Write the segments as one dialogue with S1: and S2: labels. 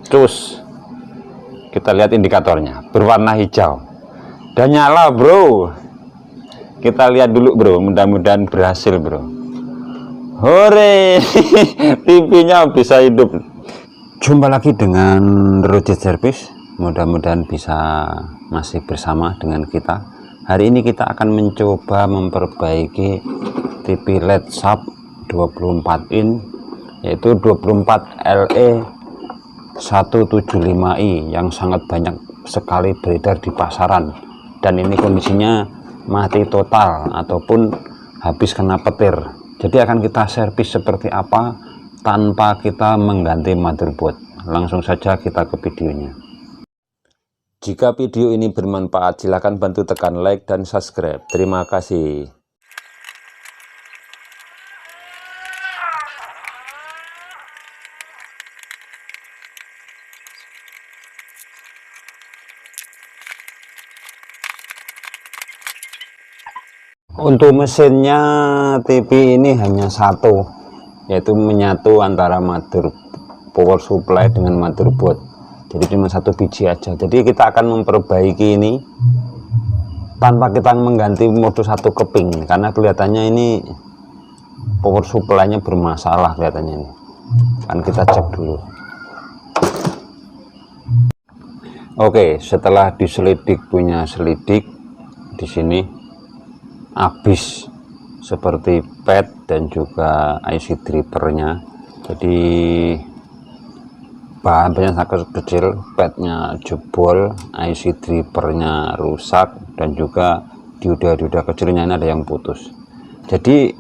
S1: cus. Kita lihat indikatornya berwarna hijau dan nyala bro. Kita lihat dulu bro, mudah-mudahan berhasil bro. Hore, TV-nya bisa hidup. Jumpa lagi dengan Rojet Service. Mudah-mudahan bisa masih bersama dengan kita. Hari ini kita akan mencoba memperbaiki TV LED Sharp 24 in, yaitu 24 LE 175i yang sangat banyak sekali beredar di pasaran, dan ini kondisinya mati total ataupun habis kena petir. Jadi akan kita servis seperti apa tanpa kita mengganti motherboard. Langsung saja kita ke videonya. Jika video ini bermanfaat, silakan bantu tekan like dan subscribe. Terima kasih. Untuk mesinnya TV ini hanya satu, yaitu menyatu antara power supply dengan motherboard. Jadi cuma satu biji aja. Jadi kita akan memperbaiki ini tanpa kita mengganti modus satu keping, karena kelihatannya ini power supply-nya bermasalah kelihatannya ini. Kan kita cek dulu. Oke, setelah diselidik punya selidik, di sini habis seperti pad dan juga IC drivernya. Jadi bahannya sangat kecil, padnya jebol, IC drivernya rusak, dan juga dioda-dioda kecilnya ini ada yang putus. Jadi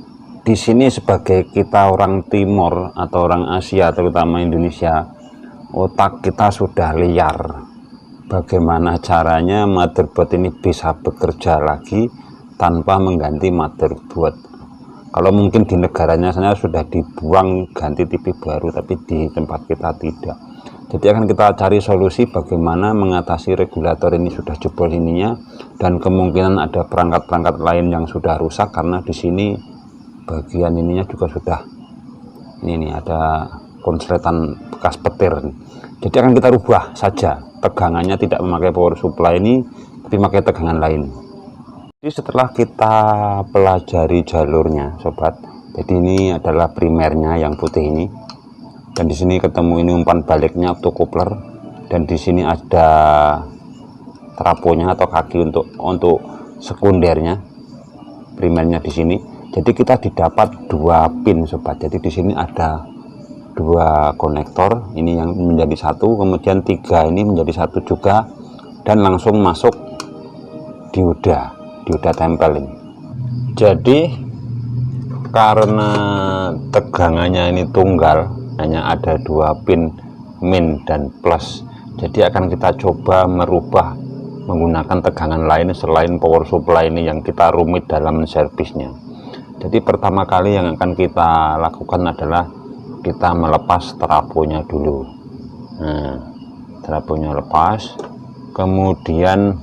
S1: di sini sebagai kita orang Timur atau orang Asia, terutama Indonesia, otak kita sudah liar. Bagaimana caranya motherboard ini bisa bekerja lagi tanpa mengganti motherboard. Kalau mungkin di negaranya sana sudah dibuang ganti TV baru, tapi di tempat kita tidak. Jadi akan kita cari solusi bagaimana mengatasi regulator ini sudah jebol ininya, dan kemungkinan ada perangkat-perangkat lain yang sudah rusak, karena di sini bagian ininya juga sudah ini ada konsletan bekas petir. Jadi akan kita rubah saja tegangannya, tidak memakai power supply ini tapi memakai tegangan lain. Jadi setelah kita pelajari jalurnya sobat, jadi ini adalah primernya yang putih ini, dan di sini ketemu ini umpan baliknya optocoupler, dan di sini ada traponya atau kaki untuk sekundernya, primernya di sini. Jadi kita didapat dua pin sobat. Jadi di sini ada dua konektor, ini yang menjadi satu, kemudian tiga ini menjadi satu juga, dan langsung masuk dioda tempel ini. Jadi karena tegangannya ini tunggal, hanya ada dua pin min dan plus, jadi akan kita coba merubah menggunakan tegangan lain selain power supply ini yang kita rumit dalam servisnya. Jadi pertama kali yang akan kita lakukan adalah kita melepas trafonya dulu. Nah, trafonya lepas, kemudian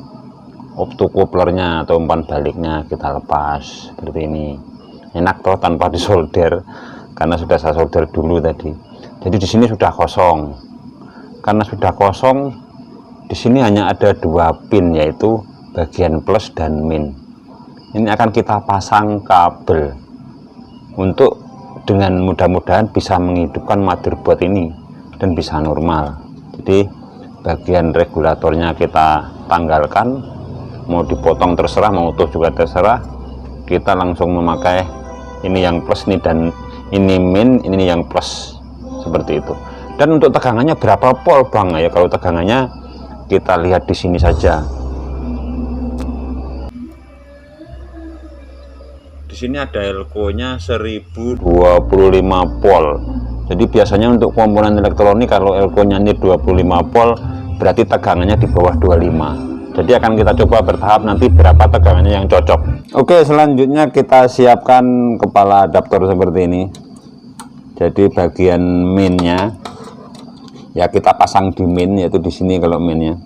S1: optocouplernya atau umpan baliknya kita lepas seperti ini. Enak toh tanpa disolder, karena sudah saya solder dulu tadi. Jadi di sini sudah kosong. Karena sudah kosong, di sini hanya ada dua pin, yaitu bagian plus dan min. Ini akan kita pasang kabel untuk dengan mudah-mudahan bisa menghidupkan motherboard ini dan bisa normal. Jadi bagian regulatornya kita tanggalkan, mau dipotong terserah, mau utuh juga terserah. Kita langsung memakai ini yang plus nih, dan ini min, ini yang plus, seperti itu. Dan untuk tegangannya berapa volt bang? Ya kalau tegangannya kita lihat di sini saja. Di sini ada elko-nya 1025 volt. Jadi biasanya untuk komponen elektronik kalau elko-nya ini 25 volt, berarti tegangannya di bawah 25. Jadi akan kita coba bertahap nanti berapa tegangannya yang cocok. Oke, selanjutnya kita siapkan kepala adaptor seperti ini. Jadi bagian minnya ya kita pasang di min, yaitu di sini kalau minnya.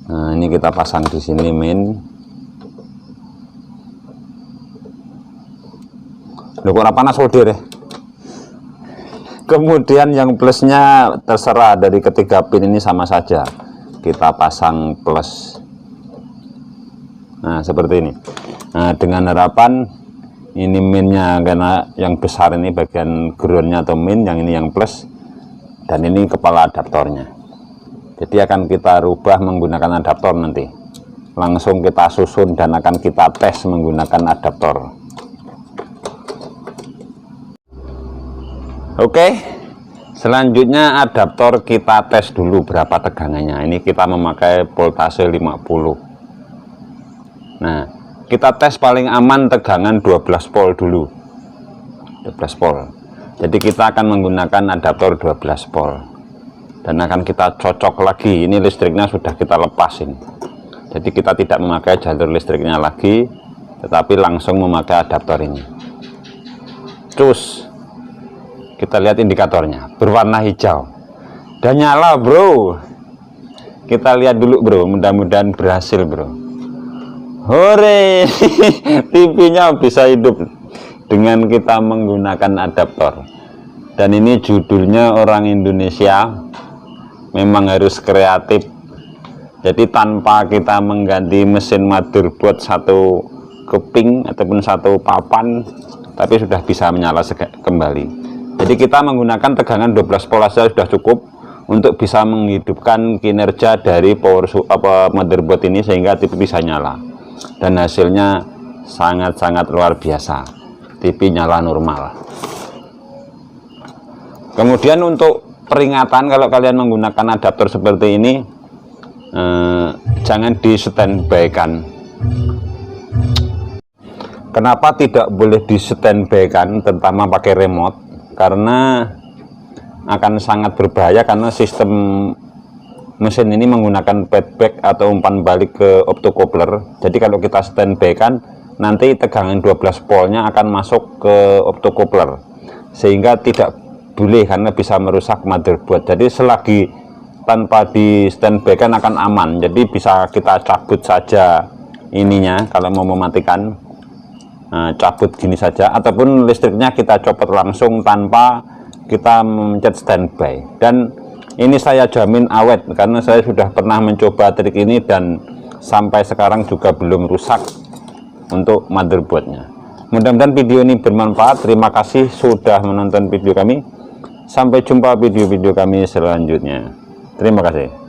S1: Nah, ini kita pasang di sini min. Loh, kok panas solder ya. Kemudian yang plusnya terserah, dari ketiga pin ini sama saja kita pasang plus. Nah seperti ini. Nah dengan harapan ini minnya, karena yang besar ini bagian groundnya atau min, yang ini yang plus, dan ini kepala adaptornya. Jadi akan kita rubah menggunakan adaptor nanti. Langsung kita susun dan akan kita tes menggunakan adaptor. Oke, selanjutnya adaptor kita tes dulu berapa tegangannya. Ini kita memakai voltase 50. Nah, kita tes paling aman tegangan 12 volt dulu. 12 volt. Jadi kita akan menggunakan adaptor 12 volt. Dan akan kita cocok lagi. Ini listriknya sudah kita lepasin. Jadi kita tidak memakai jalur listriknya lagi, tetapi langsung memakai adaptor ini. Terus kita lihat indikatornya berwarna hijau dan nyala bro. Kita lihat dulu bro, mudah-mudahan berhasil bro. Hore. TV-nya bisa hidup dengan kita menggunakan adaptor. Dan ini judulnya orang Indonesia memang harus kreatif. Jadi tanpa kita mengganti mesin motherboard satu keping ataupun satu papan, tapi sudah bisa menyala kembali. Jadi kita menggunakan tegangan 12 volt saja sudah cukup untuk bisa menghidupkan kinerja dari motherboard ini sehingga TV bisa nyala. Dan hasilnya sangat-sangat luar biasa. TV nyala normal. Kemudian untuk peringatan, kalau kalian menggunakan adaptor seperti ini, jangan di standby kan. Kenapa tidak boleh di standby kan, terutama pakai remote? Karena akan sangat berbahaya, karena sistem mesin ini menggunakan feedback atau umpan balik ke optocoupler. Jadi kalau kita standby kan, nanti tegangan 12 voltnya akan masuk ke optocoupler, sehingga tidak boleh karena bisa merusak motherboard. Jadi selagi tanpa di standby kan akan aman. Jadi bisa kita cabut saja ininya kalau mau mematikan. Cabut gini saja, ataupun listriknya kita copot langsung tanpa kita mencet standby. Dan ini saya jamin awet, karena saya sudah pernah mencoba trik ini dan sampai sekarang juga belum rusak untuk motherboardnya. Mudah-mudahan video ini bermanfaat. Terima kasih sudah menonton video kami. Sampai jumpa video-video kami selanjutnya. Terima kasih.